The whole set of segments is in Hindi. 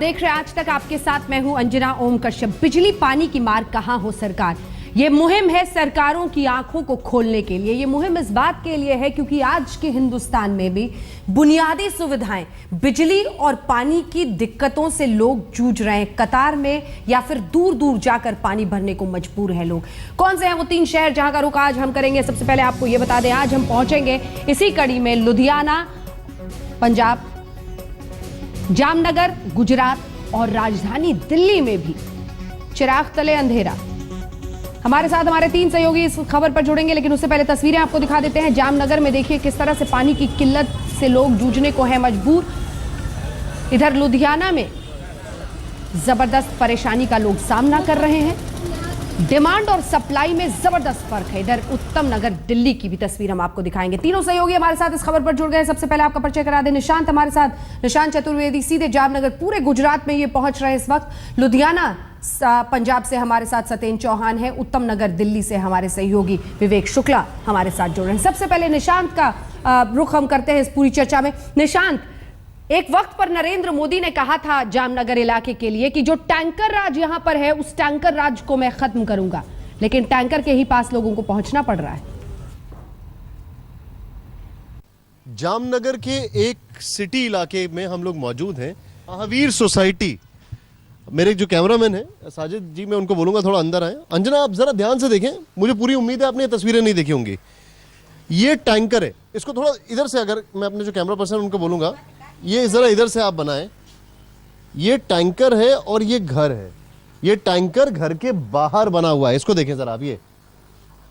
देख रहे हैं आज तक, आपके साथ मैं हूं अंजना ओम कश्यप। बिजली पानी की मार कहां हो सरकार, ये मुहिम है सरकारों की आंखों को खोलने के लिए। ये मुहिम इस बात के लिए है क्योंकि आज के हिंदुस्तान में भी बुनियादी सुविधाएं, बिजली और पानी की दिक्कतों से लोग जूझ रहे हैं। कतार में या फिर दूर दूर जाकर पानी भरने को मजबूर है लोग। कौन से हैं वो 3 शहर जहां का रुख आज हम करेंगे? सबसे पहले आपको ये बता दें, आज हम पहुंचेंगे इसी कड़ी में लुधियाना पंजाब, जामनगर गुजरात और राजधानी दिल्ली में भी चिराग तले अंधेरा। हमारे साथ हमारे 3 सहयोगी इस खबर पर जुड़ेंगे, लेकिन उससे पहले तस्वीरें आपको दिखा देते हैं। जामनगर में देखिए किस तरह से पानी की किल्लत से लोग जूझने को है मजबूर। इधर लुधियाना में जबरदस्त परेशानी का लोग सामना कर रहे हैं। डिमांड और सप्लाई में जबरदस्त फर्क है। इधर उत्तम नगर दिल्ली की भी तस्वीर हम आपको दिखाएंगे। तीनों सहयोगी हमारे साथ इस खबर पर जुड़ गए। सबसे पहले आपका परिचय करा दें, निशांत हमारे साथ। निशांत चतुर्वेदी सीधे जामनगर, पूरे गुजरात में ये पहुंच रहे हैं इस वक्त। लुधियाना पंजाब से हमारे साथ सतेन चौहान है, उत्तम नगर दिल्ली से हमारे सहयोगी विवेक शुक्ला हमारे साथ जुड़ रहे हैं। सबसे पहले निशांत का रुख हम करते हैं इस पूरी चर्चा में। निशांत, एक वक्त पर नरेंद्र मोदी ने कहा था जामनगर इलाके के लिए कि जो टैंकर राज यहां पर है उस टैंकर राज को मैं खत्म करूंगा, लेकिन टैंकर के ही पास लोगों को पहुंचना पड़ रहा है। जामनगर के एक सिटी इलाके में हम लोग मौजूद हैं, महावीर सोसाइटी। मेरे जो कैमरामैन है साजिद जी, मैं उनको बोलूंगा थोड़ा अंदर आए। अंजना, आप जरा ध्यान से देखें, मुझे पूरी उम्मीद है आपने ये तस्वीरें नहीं देखी होंगी। ये टैंकर है, इसको थोड़ा इधर से, अगर मैं अपने जो कैमरा पर्सन उनको बोलूंगा ये जरा इधर से आप बनाएं। ये टैंकर है और ये घर है। ये टैंकर घर के बाहर बना हुआ है, इसको देखें जरा आप। ये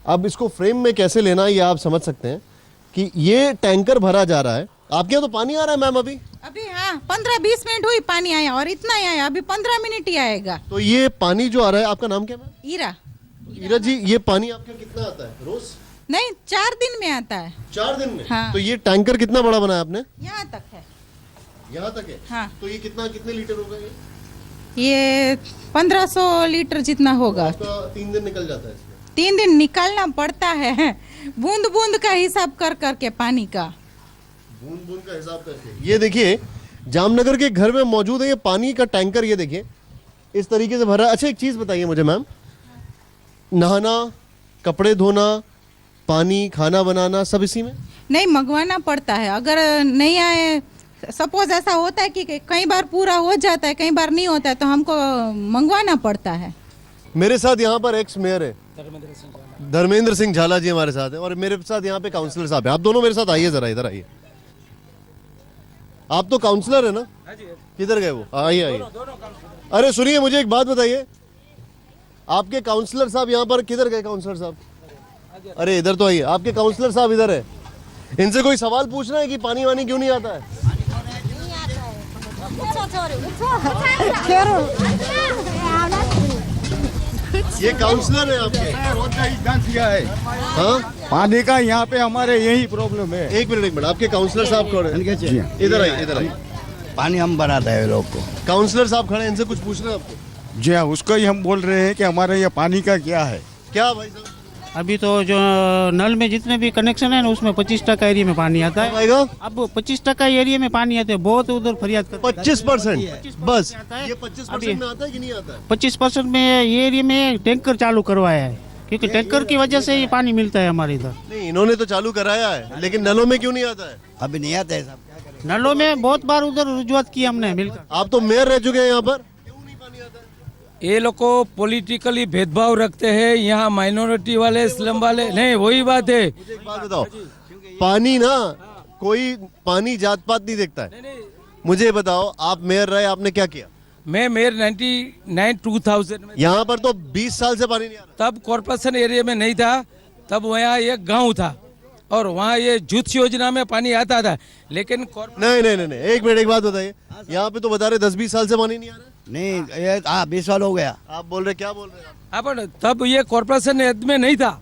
अब इसको फ्रेम में कैसे लेना है ये आप समझ सकते हैं कि ये टैंकर भरा जा रहा है। आपके यहाँ तो पानी आ रहा है मैम अभी? हाँ, 15-20 मिनट हुई पानी आया, और इतना ही आया, अभी 15 मिनट ही आएगा। तो ये पानी जो आ रहा है, आपका नाम क्या मैम? ईरा। ईरा जी, ये पानी आपका कितना आता है रोज? नहीं, 4 दिन में आता है। 4 दिन में? हाँ। तो ये टैंकर कितना बड़ा बनाया आपने? यहाँ तक है। यहाँ तक है? हाँ। तो ये कितने लीटर होगा ये 1500 लीटर जितना होगा। आपका 3 दिन निकल जाता है इसमें? 3 दिन निकालना पड़ता है, बूंद बूंद का हिसाब कर करके पानी का। बूंद बूंद का हिसाब करके। ये देखिए जामनगर के घर में मौजूद है ये पानी का टैंकर। ये देखिए इस तरीके से भरा है। अच्छा, एक चीज बताइए मुझे मैम, नहाना, कपड़े धोना, पानी, खाना बनाना सब इसी में? नहीं, मंगवाना पड़ता है। अगर नहीं आए, सपोज ऐसा होता है कि कई बार पूरा हो जाता है, कई बार नहीं होता है, तो हमको मंगवाना पड़ता है। मेरे साथ यहाँ पर एक्स मेयर है धर्मेंद्र सिंह झाला जी हमारे साथ है, और मेरे साथ यहाँ पे काउंसलर साहब है। आप दोनों मेरे साथ आइए, जरा इधर आइए। आप तो काउंसलर है ना? किधर गए वो? आइए आइए। अरे सुनिए, मुझे एक बात बताइए, आपके काउंसलर साहब यहाँ पर किधर गए? काउंसलर साहब, अरे इधर तो आइए। आपके काउंसलर साहब इधर है, इनसे कोई सवाल पूछना है कि पानी वानी क्यों नहीं आता है? ये काउंसलर है आपके? रोड का जांच किया है। हाँ, पानी का यहाँ पे हमारे यही प्रॉब्लम है। एक मिनट, आपके काउंसलर साहब कौन है? इधर आइए, इधर आइए। पानी हम बनाते हैं लोग को। काउंसलर साहब खड़े हैं, इनसे कुछ पूछना है आपको? जी हाँ, उसको ही हम बोल रहे हैं कि हमारे ये पानी का क्या है। क्या भाई साहब? अभी तो जो नल में जितने भी कनेक्शन है ना, उसमें 25% एरिया में पानी आता है। आएगा? अब 25% एरिया में पानी आता है, बहुत उधर फरियाद करते हैं। 25% बस? आता है। ये 25% में आता है कि नहीं आता है? 25% में ये एरिया में टैंकर चालू करवाया है, क्योंकि टैंकर की वजह से ये पानी मिलता है हमारे इधर। नहीं, इन्होंने तो चालू कराया है, लेकिन नलों में क्यों नहीं आता है? अभी नहीं आता है। नलों में बहुत बार उधर रजुआत की हमने मिलकर। आप तो मेयर रह चुके हैं यहाँ पर, ये लोग को पॉलिटिकली भेदभाव रखते हैं। यहाँ माइनॉरिटी वाले, स्लम वाले, नहीं वही बात है। मुझे एक बात बताओ, पानी ना कोई पानी जात पात नहीं देखता है। मुझे बताओ, आप मेयर रहे, आपने क्या किया? मैं मेयर 2000 में, यहाँ पर तो 20 साल से पानी नहीं आ रहा। तब कॉर्पोरेशन एरिया में नहीं था, तब वहाँ एक गांव था और वहाँ ये जुत्स योजना में पानी आता था, लेकिन नहीं, एक मिनट, एक बात बताइए, यहाँ पे तो बता रहे 10-20 साल से पानी नहीं आ रहा है। नहीं, ये 20 साल हो गया। आप बोल रहे, क्या बोल रहे हैं आप? अपन तब ये कॉर्पोरेशन एरिया में नहीं था।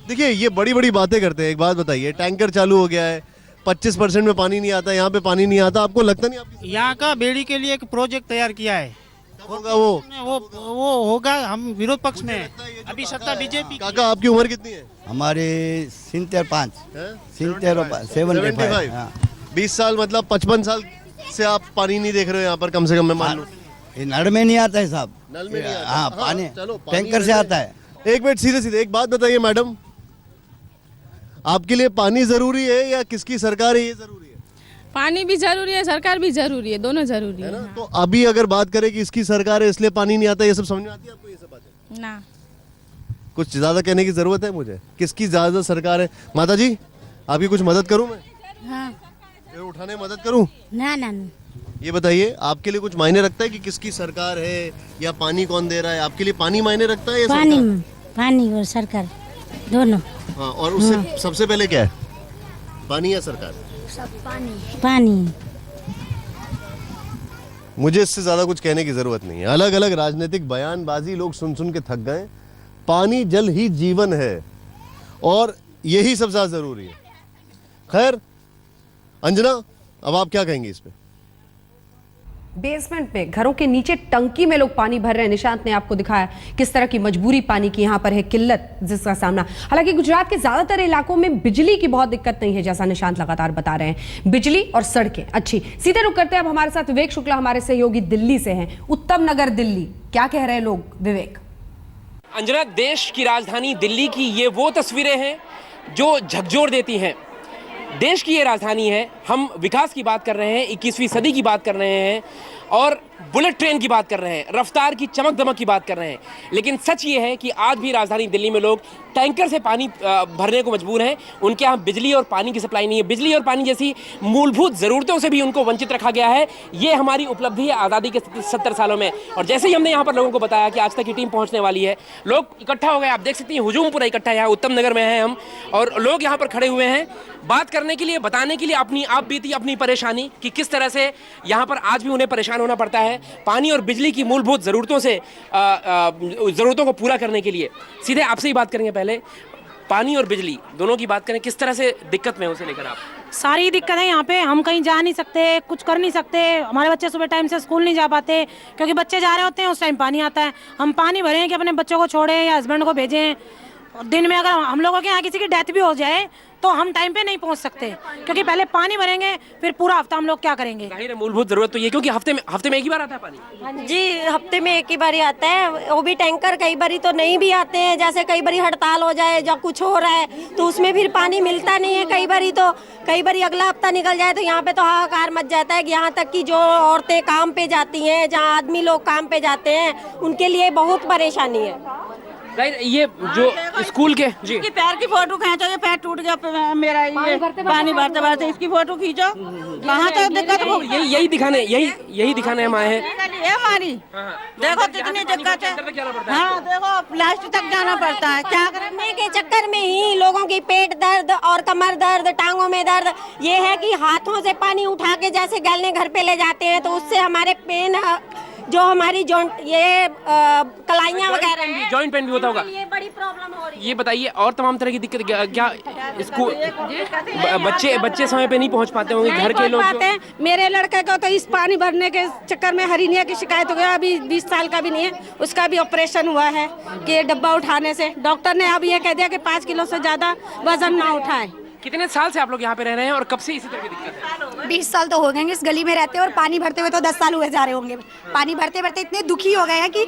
देखिए, ये बड़ी बड़ी बातें करते हैं। एक बात बताइए, टैंकर चालू हो गया है, 25% में पानी नहीं आता, यहाँ पे पानी नहीं आता, आपको लगता नहीं? आपकी यहाँ का बेड़ी के लिए एक प्रोजेक्ट तैयार किया है। कब होगा वो? वो होगा, हम विरोध पक्ष में हैं। अभी सत्ता बीजेपी। काका, आपकी उम्र कितनी है? हमारे 75 हैं? 75 75। 20 साल मतलब 55 साल से आप पानी नहीं देख रहे हो यहाँ पर, कम से कम मैं मान लूं? ये नल में नहीं आता है साहब। नल में नहीं आता। हाँ, पानी चलो, पानी टैंकर से वैसे- आता है। एक मिनट, सीधे सीधे एक बात बताइए मैडम, आपके लिए पानी जरूरी है या किसकी सरकार है ये जरूरी है? पानी भी जरूरी है, सरकार भी जरूरी है, दोनों जरूरी है है। ना? तो अभी अगर बात करें कि इसकी सरकार है इसलिए पानी नहीं आता, ये सब समझ में आती है आपको ये सब बातें? ना कुछ ज्यादा कहने की जरूरत है मुझे? किसकी ज्यादा सरकार है? माता जी आपकी कुछ मदद करूं मैं? हाँ ये उठाने में मदद करूं? ना ना ना। ये बताइए, आपके लिए कुछ मायने रखता है कि किसकी सरकार है या पानी कौन दे रहा है? आपके लिए पानी मायने रखता है या पानी सरकार? पानी और सरकार दोनों। हाँ, और उससे सबसे पहले क्या है, पानी या सरकार? पानी। मुझे इससे ज्यादा कुछ कहने की जरूरत नहीं है। अलग अलग राजनीतिक बयानबाजी लोग सुन सुन के थक गए। पानी जल ही जीवन है और यही सबसे ज्यादा जरूरी है। खैर अंजना, अब आप क्या कहेंगे इस पे? बेसमेंट में, घरों के नीचे टंकी में लोग पानी भर रहे हैं। निशांत ने आपको दिखाया किस तरह की मजबूरी पानी की यहाँ पर है, किल्लत जिसका सामना। हालांकि गुजरात के ज्यादातर इलाकों में बिजली की बहुत दिक्कत नहीं है, जैसा निशांत लगातार बता रहे हैं। बिजली और सड़कें अच्छी। सीधे रुक करते हैं, अब हमारे साथ विवेक शुक्ला हमारे सहयोगी दिल्ली से हैं, उत्तम नगर दिल्ली। क्या कह रहे हैं लोग, विवेक? अंजना, देश की राजधानी दिल्ली की ये वो तस्वीरें हैं जो झकझोर देती हैं। देश की ये राजधानी है, हम विकास की बात कर रहे हैं, 21वीं सदी की बात कर रहे हैं और बुलेट ट्रेन की बात कर रहे हैं, रफ्तार की चमक दमक की बात कर रहे हैं। लेकिन सच ये है कि आज भी राजधानी दिल्ली में लोग टैंकर से पानी भरने को मजबूर हैं। उनके यहाँ बिजली और पानी की सप्लाई नहीं है। बिजली और पानी जैसी मूलभूत ज़रूरतों से भी उनको वंचित रखा गया है। ये हमारी उपलब्धि है आज़ादी के 70 सालों में। और जैसे ही हमने यहाँ पर लोगों को बताया कि आज तक की टीम पहुँचने वाली है, लोग इकट्ठा हो गए। आप देख सकते हैं हुजूम पूरा इकट्ठा है, यहाँ उत्तम नगर में हैं हम, और लोग यहाँ पर खड़े हुए हैं बात करने के लिए, बताने के लिए अपनी आप बीती अपनी परेशानी कि किस तरह से यहाँ पर आज भी उन्हें परेशान होना पड़ता है पानी और बिजली की मूलभूत ज़रूरतों से ज़रूरतों को पूरा करने के लिए। सीधे आपसे ही बात करेंगे, पहले पानी और बिजली दोनों की बात करें, किस तरह से दिक्कत में उसे लेकर आप? सारी दिक्कत है यहाँ पे। हम कहीं जा नहीं सकते, कुछ कर नहीं सकते। हमारे बच्चे सुबह टाइम से स्कूल नहीं जा पाते क्योंकि बच्चे जा रहे होते हैं, उस टाइम पानी आता है। हम पानी भरें कि अपने बच्चों को छोड़ें या हस्बैंड को भेजें। और दिन में अगर हम लोगों के यहाँ किसी की डेथ भी हो जाए तो हम टाइम पे नहीं पहुँच सकते क्योंकि पहले पानी भरेंगे, फिर पूरा हफ्ता हम लोग क्या करेंगे। जाहिर है मूलभूत ज़रूरत तो ये, क्योंकि हफ्ते में एक ही बार आता है पानी। जी, हफ्ते में एक ही बार ही आता है, वो भी टैंकर। कई बारी तो नहीं भी आते हैं, जैसे कई बारी हड़ताल हो जाए या कुछ हो रहा है तो उसमें फिर पानी मिलता नहीं है। कई बारी अगला हफ्ता निकल जाए तो यहाँ पे तो हाहाकार मच जाता है कि यहाँ तक कि जो औरतें काम पे जाती हैं, जहाँ आदमी लोग काम पे जाते हैं, उनके लिए बहुत परेशानी है। ये जो स्कूल के जी इसकी पैर की फोटो खींचो, ये पैर टूट गया मेरा, ये पानी भरते भरते इसकी फोटो खींचो। कहाँ तक दिक्कत हो? यही दिखाने हम आए हैं। ये हमारी देखो कितनी दिक्कत है। हाँ देखो, लास्ट तक जाना पड़ता है। क्या करने के चक्कर में ही लोगों की पेट दर्द और कमर दर्द, टांगों में दर्द। ये है कि हाथों से पानी उठा के जैसे गलने घर पे ले जाते हैं तो उससे हमारे पेन, जो हमारी जॉइंट, ये कलाइयाँ वगैरह, जॉइंट पेन भी होता होगा, ये बड़ी प्रॉब्लम हो रही है। ये बताइए, और तमाम तरह की दिक्कत क्या इसको बच्चे समय पे नहीं पहुंच पाते होंगे, घर के लोग मेरे लड़के को तो इस पानी भरने के चक्कर में हरीनिया की शिकायत हो गया। अभी 20 साल का भी नहीं है, उसका भी ऑपरेशन हुआ है कि ये डब्बा उठाने से डॉक्टर ने अब ये कह दिया कि 5 किलो से ज्यादा वजन ना उठाए। कितने साल से आप लोग यहाँ पे रह रहे हैं और कब से इसी तरह की दिक्कत है? 20 साल तो हो गए इस गली में रहते हैं और पानी भरते हुए तो 10 साल हुए जा रहे होंगे। पानी भरते भरते इतने दुखी हो गए हैं कि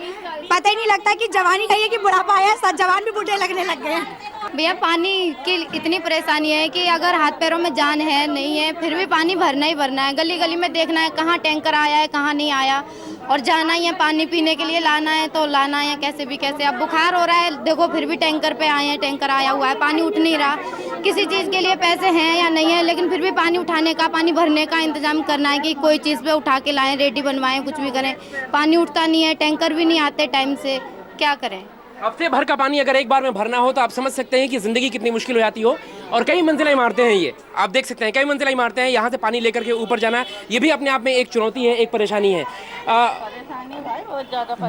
पता ही नहीं लगता कि जवानी नहीं है कि बुढ़ापा है, सब जवान भी बूढ़े लगने लग गए हैं। भैया पानी की इतनी परेशानी है कि अगर हाथ पैरों में जान है नहीं है फिर भी पानी भरना ही भरना है। गली गली में देखना है कहाँ टैंकर आया है कहाँ नहीं आया, और जाना ही है पानी पीने के लिए, लाना है तो लाना है कैसे भी कैसे। अब बुखार हो रहा है देखो फिर भी टैंकर पे आए हैं, टैंकर आया हुआ है, पानी उठ नहीं रहा। किसी चीज़ के लिए पैसे हैं या नहीं है लेकिन फिर भी पानी उठाने का, पानी भरने का इंतजाम करना है कि कोई चीज़ पे उठा के लाएं, रेडी बनवाएं, कुछ भी करें। पानी उठता नहीं है, टैंकर भी नहीं आते टाइम से, क्या करें। हफ्ते भर का पानी अगर एक बार में भरना हो तो आप समझ सकते हैं कि ज़िंदगी कितनी मुश्किल हो जाती हो। और कई मंजिला इमारतें हैं, ये आप देख सकते हैं, कई मंजिला इमारतें हैं। यहाँ से पानी लेकर के ऊपर जाना ये भी अपने आप में एक चुनौती है, एक परेशानी है।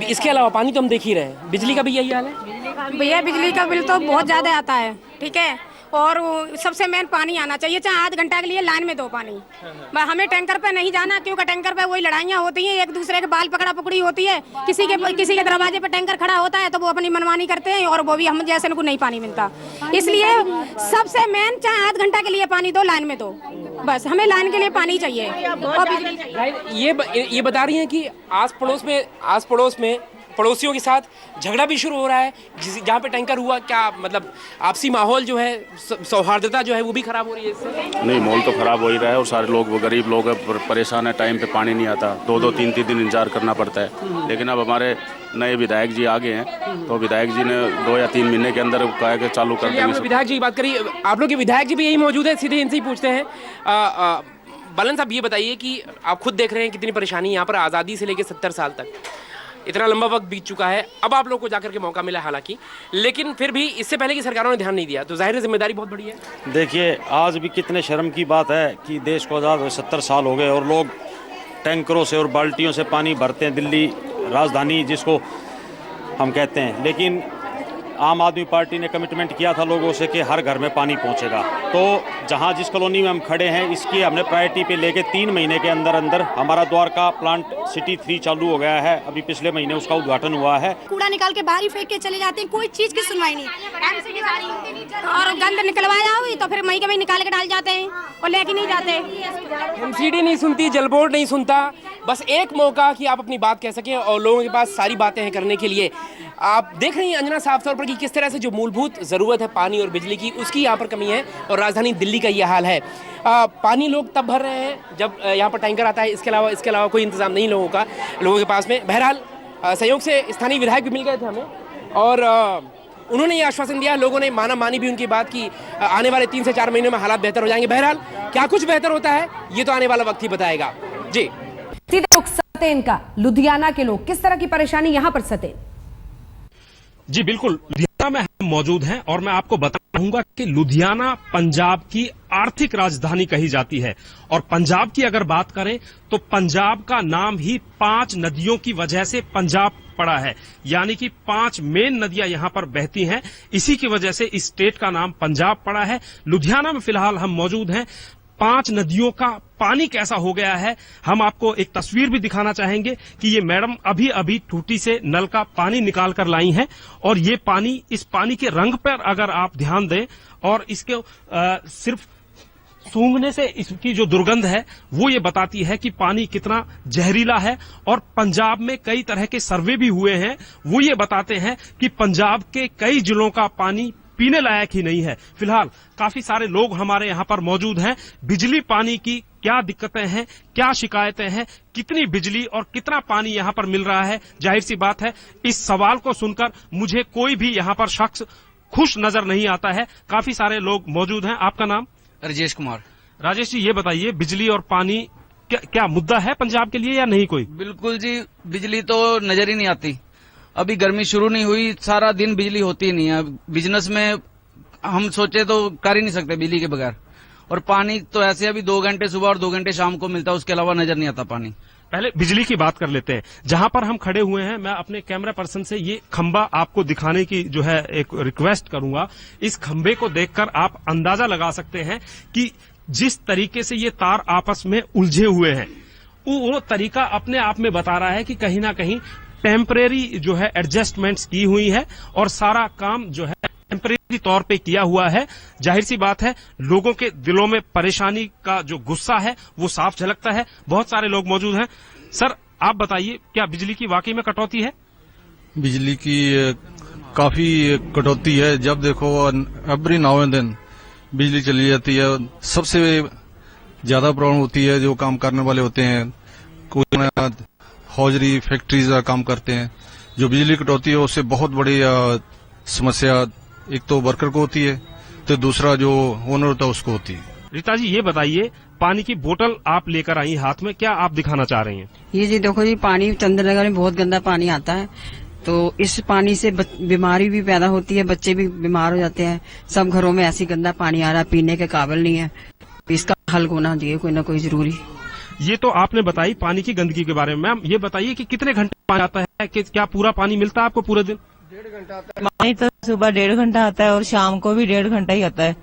इसके अलावा पानी तो हम देख ही रहे हैं, बिजली का भी यही हाल है भैया बिजली का बिल तो बहुत ज़्यादा आता है, ठीक है। और सबसे मेन पानी आना चाहिए, चाहे आध घंटा के लिए लाइन में दो पानी। हमें टैंकर पे नहीं जाना, क्योंकि टैंकर पे वही लड़ाइयाँ होती हैं, एक दूसरे के बाल पकड़ा पकड़ी होती है। किसी के दरवाजे पे टैंकर खड़ा होता है तो वो अपनी मनमानी करते हैं, और वो भी हम जैसे को नहीं पानी मिलता। इसलिए सबसे मेन, चाहे आध घंटा के लिए पानी दो, लाइन में दो, बस हमें लाइन के लिए पानी चाहिए और बिजली चाहिए। ये बता रही हैं कि आस पड़ोस में पड़ोसियों के साथ झगड़ा भी शुरू हो रहा है, जहाँ पे टैंकर हुआ। क्या मतलब आपसी माहौल जो है, सौहार्दता जो है वो भी खराब हो रही है इससे? नहीं, माहौल तो खराब हो ही रहा है, और सारे लोग, वो गरीब लोग हैं, परेशान है। टाइम पे पानी नहीं आता, 2-2, 3-3 दिन इंतजार करना पड़ता है। लेकिन अब हमारे नए विधायक जी आगे हैं, तो विधायक जी ने 2 या 3 महीने के अंदर कहा कि चालू कर देंगे। विधायक जी की बात करी, आप लोग के विधायक जी भी यही मौजूद है, सीधे इनसे ही पूछते हैं। बालन साहब, ये बताइए कि आप खुद देख रहे हैं कितनी परेशानी यहाँ पर, आज़ादी से लेकर 70 साल तक इतना लंबा वक्त बीत चुका है। अब आप लोग को जाकर के मौका मिला हालांकि, लेकिन फिर भी इससे पहले की सरकारों ने ध्यान नहीं दिया, तो जाहिर है जिम्मेदारी बहुत बड़ी है। देखिए, आज भी कितने शर्म की बात है कि देश को आज़ाद हुए 70 साल हो गए और लोग टैंकरों से और बाल्टियों से पानी भरते हैं, दिल्ली राजधानी जिसको हम कहते हैं। लेकिन आम आदमी पार्टी ने कमिटमेंट किया था लोगों से कि हर घर में पानी पहुंचेगा। तो जहां जिस कॉलोनी में हम खड़े हैं, इसकी हमने प्रायोरिटी पे लेके 3 महीने के अंदर अंदर हमारा द्वारका प्लांट सिटी 3 चालू हो गया है। अभी पिछले महीने उसका उद्घाटन हुआ है। कूड़ा निकाल के बाहर ही फेंक के चले जाते हैं, कोई चीज की सुनवाई नहीं। और गंद निकलवाया हुई तो फिर मई के मई निकाल के डाल जाते हैं और लेके नहीं जाते। एमसीडी नहीं सुनती, जल बोर्ड नहीं सुनता। बस एक मौका कि आप अपनी बात कह सकें, और लोगों के पास सारी बातें हैं करने के लिए। आप देख रही हैं अंजना साफ तौर पर कि किस तरह से जो मूलभूत ज़रूरत है पानी और बिजली की, उसकी यहाँ पर कमी है, और राजधानी दिल्ली का ये हाल है। पानी लोग तब भर रहे हैं जब यहाँ पर टैंकर आता है, इसके अलावा कोई इंतज़ाम नहीं लोगों के पास में। बहरहाल संयोग से स्थानीय विधायक भी मिल गए थे हमें, और उन्होंने ये आश्वासन दिया, लोगों ने मानी भी उनकी बात की आने वाले 3 से 4 महीनों में हालात बेहतर हो जाएंगे। बहरहाल क्या कुछ बेहतर होता है ये तो आने वाला वक्त ही बताएगा। जी, सीधे रुख सतेन का, लुधियाना के लोग किस तरह की परेशानी यहाँ पर सतेन? जी बिल्कुल, लुधियाना में हम मौजूद हैं और मैं आपको बताऊंगा कि लुधियाना पंजाब की आर्थिक राजधानी कही जाती है। और पंजाब की अगर बात करें तो पंजाब का नाम ही 5 नदियों की वजह से पंजाब पड़ा है, यानी कि 5 मेन नदियां यहां पर बहती हैं, इसी की वजह से इस स्टेट का नाम पंजाब पड़ा है। लुधियाना में फिलहाल हम मौजूद हैं। 5 नदियों का पानी कैसा हो गया है, हम आपको एक तस्वीर भी दिखाना चाहेंगे कि ये मैडम अभी अभी टूटी से नल का पानी निकाल कर लाई हैं, और ये पानी, इस पानी के रंग पर अगर आप ध्यान दें और इसके सिर्फ सूंघने से इसकी जो दुर्गंध है वो ये बताती है कि पानी कितना जहरीला है। और पंजाब में कई तरह के सर्वे भी हुए हैं, वो ये बताते हैं कि पंजाब के कई जिलों का पानी पीने लायक ही नहीं है। फिलहाल काफी सारे लोग हमारे यहाँ पर मौजूद हैं। बिजली पानी की क्या दिक्कतें हैं, क्या शिकायतें हैं, कितनी बिजली और कितना पानी यहाँ पर मिल रहा है, जाहिर सी बात है इस सवाल को सुनकर मुझे कोई भी यहाँ पर शख्स खुश नजर नहीं आता है। काफी सारे लोग मौजूद हैं। आपका नाम? राजेश कुमार। राजेश जी, ये बताइए, बिजली और पानी क्या मुद्दा है पंजाब के लिए या नहीं कोई? बिल्कुल जी, बिजली तो नजर ही नहीं आती। अभी गर्मी शुरू नहीं हुई, सारा दिन बिजली होती ही नहीं है। बिजनेस में हम सोचे तो कर ही नहीं सकते बिजली के बगैर। और पानी तो ऐसे अभी 2 घंटे सुबह और 2 घंटे शाम को मिलता है, उसके अलावा नजर नहीं आता पानी। पहले बिजली की बात कर लेते हैं। जहां पर हम खड़े हुए हैं, मैं अपने कैमरा पर्सन से ये खंबा आपको दिखाने की जो है एक रिक्वेस्ट करूंगा। इस खंबे को देखकर आप अंदाजा लगा सकते हैं कि जिस तरीके से ये तार आपस में उलझे हुए हैं, वो तरीका अपने आप में बता रहा है कि कहीं ना कहीं टेम्परेरी जो है एडजस्टमेंट्स की हुई है और सारा काम जो है टेम्परेरी तौर पे किया हुआ है। जाहिर सी बात है लोगों के दिलों में परेशानी का जो गुस्सा है वो साफ झलकता है। बहुत सारे लोग मौजूद हैं। सर, आप बताइए, क्या बिजली की वाकई में कटौती है? बिजली की काफी कटौती है। जब देखो एवरी नाउ एंड देन बिजली चली जाती है। सबसे ज्यादा प्रॉब्लम होती है जो काम करने वाले होते हैं, कोई हौजरी फैक्ट्रीज का काम करते हैं। जो बिजली कटौती है उससे बहुत बड़ी समस्या एक तो वर्कर को होती है, तो दूसरा जो ओनर होता है उसको होती है। रीता जी, ये बताइए, पानी की बोतल आप लेकर आई हाथ में, क्या आप दिखाना चाह रही हैं? ये जी देखो जी, पानी चंद्रनगर में बहुत गंदा पानी आता है, तो इस पानी से बीमारी भी पैदा होती है, बच्चे भी बीमार हो जाते हैं। सब घरों में ऐसी गंदा पानी आ रहा है, पीने के काबिल नहीं है। इसका हल होना चाहिए कोई ना कोई जरूरी। ये तो आपने बताई पानी की गंदगी के बारे में। मैम, ये बताइए कि कितने घंटे पानी आता है, कि क्या पूरा पानी मिलता है आपको पूरे दिन? 1.5 घंटा आता है। पानी तो सुबह 1.5 घंटा आता है और शाम को भी 1.5 घंटा ही आता है।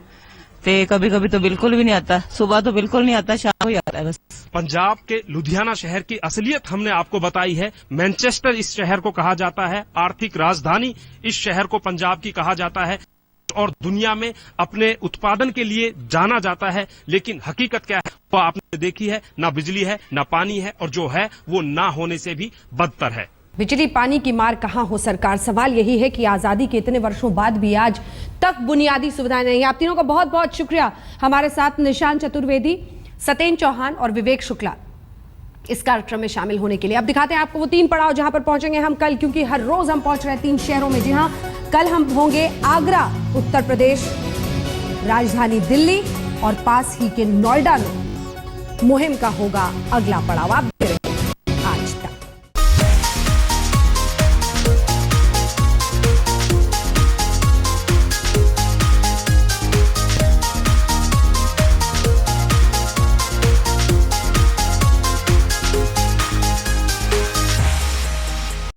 आते, कभी कभी तो बिल्कुल भी नहीं आता, सुबह तो बिल्कुल नहीं आता, शाम को ही आता है बस। पंजाब के लुधियाना शहर की असलियत हमने आपको बताई है। मैनचेस्टर इस शहर को कहा जाता है, आर्थिक राजधानी इस शहर को पंजाब की कहा जाता है और दुनिया में अपने उत्पादन के लिए जाना जाता है। लेकिन हकीकत क्या है वो आपने देखी है, ना बिजली है ना पानी है, और जो है वो ना होने से भी बदतर है। बिजली पानी की मार कहां हो सरकार, सवाल यही है कि आजादी के इतने वर्षों बाद भी आज तक बुनियादी सुविधाएं नहीं। आप तीनों का बहुत बहुत शुक्रिया। हमारे साथ निशांत चतुर्वेदी, सत्येन चौहान और विवेक शुक्ला इस कार्यक्रम में शामिल होने के लिए। अब दिखाते हैं आपको वो 3 पड़ाव जहां पर पहुंचेंगे हम कल, क्योंकि हर रोज हम पहुंच रहे हैं 3 शहरों में। जी हां, कल हम होंगे आगरा उत्तर प्रदेश, राजधानी दिल्ली और पास ही के नोएडा में मुहिम का होगा अगला पड़ाव। आप